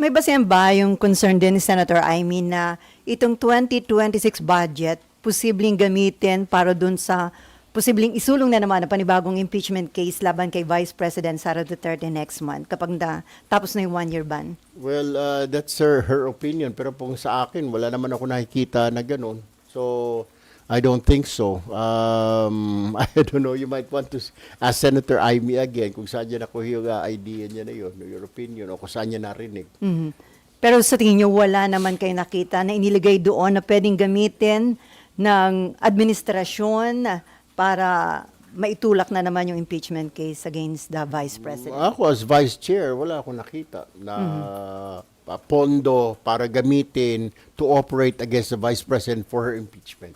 may basehan ba yung concern din ni Senator Amy na itong 2026 budget posibleng gamitin para dun sa posibleng isulong na naman na panibagong impeachment case laban kay Vice President Sara Duterte next month kapag tapos na yung one-year ban? Well, that's her opinion. Pero kung sa akin, wala naman ako nakikita na ganun. So, I don't think so. I don't know, you might want to ask Senator Amy again kung saan niya nakuha yung idea niya na yun, your opinion, o kung saan niya narinig. Mhm. Pero sa tingin niyo, wala naman kayo nakita na inilagay doon na pwedeng gamitin ng administrasyon para maitulak na naman yung impeachment case against the Vice President? Ako as Vice Chair, wala akong nakita na pondo para gamitin to operate against the Vice President for her impeachment.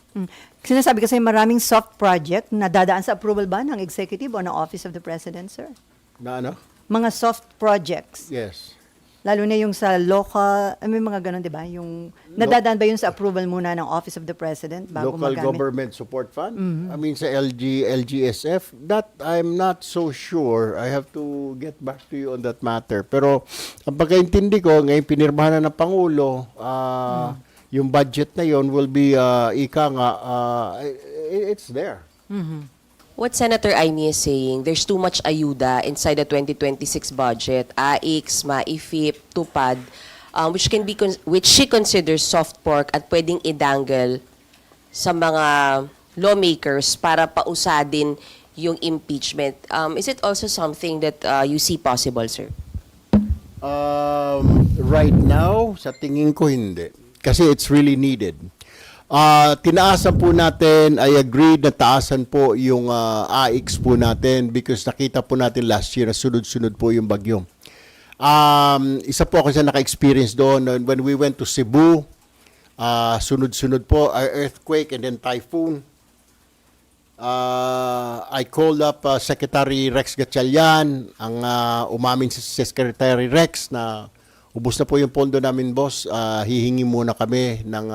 Sinasabi kasi maraming soft project na dadaan sa approval ba ng executive o ng Office of the President, sir? Na ano? Mga soft projects. Yes. Lalo na yung sa local, may mga ganun, di ba? Yung, nadadaan ba yun sa approval muna ng Office of the President bago Local magamit? Government Support Fund? I mean sa LGSF? That I'm not so sure. I have to get back to you on that matter. Pero ang pagkaintindi ko, ngayon pinirmahan na ng Pangulo, yung budget na yon will be, it's there. What Senator Amy is saying, there's too much ayuda inside the 2026 budget, AIX, MAIFIP, TUPAD, which she considers soft pork at pwedeng idangle sa mga lawmakers para pausadin yung impeachment. Is it also something that you see possible, sir? Right now, sa tingin ko hindi. Kasi it's really needed. Tinaasan po natin, I agree na taasan po yung AIX po natin because nakita po natin last year na sunod-sunod po yung bagyo. Isa po ako sa naka-experience doon when we went to Cebu, sunod-sunod po, earthquake and then typhoon. I called up Secretary Rex Gatchalian, ang umamin si Secretary Rex na ubos na po yung pondo namin, boss. Hihingi muna kami ng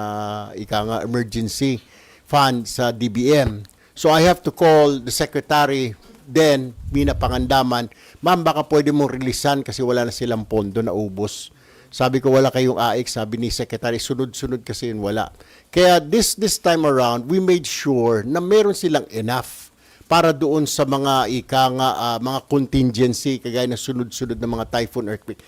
emergency fund sa DBM. So I have to call the secretary, then Mina Pangandaman, ma'am, baka pwede mong releasean kasi wala na silang pondo na ubos. Sabi ko, wala kayong AIX. Sabi ni secretary, sunod-sunod kasi yun, wala. Kaya this time around, we made sure na meron silang enough para doon sa mga mga contingency, kagaya na sunod-sunod ng mga typhoon, earthquake.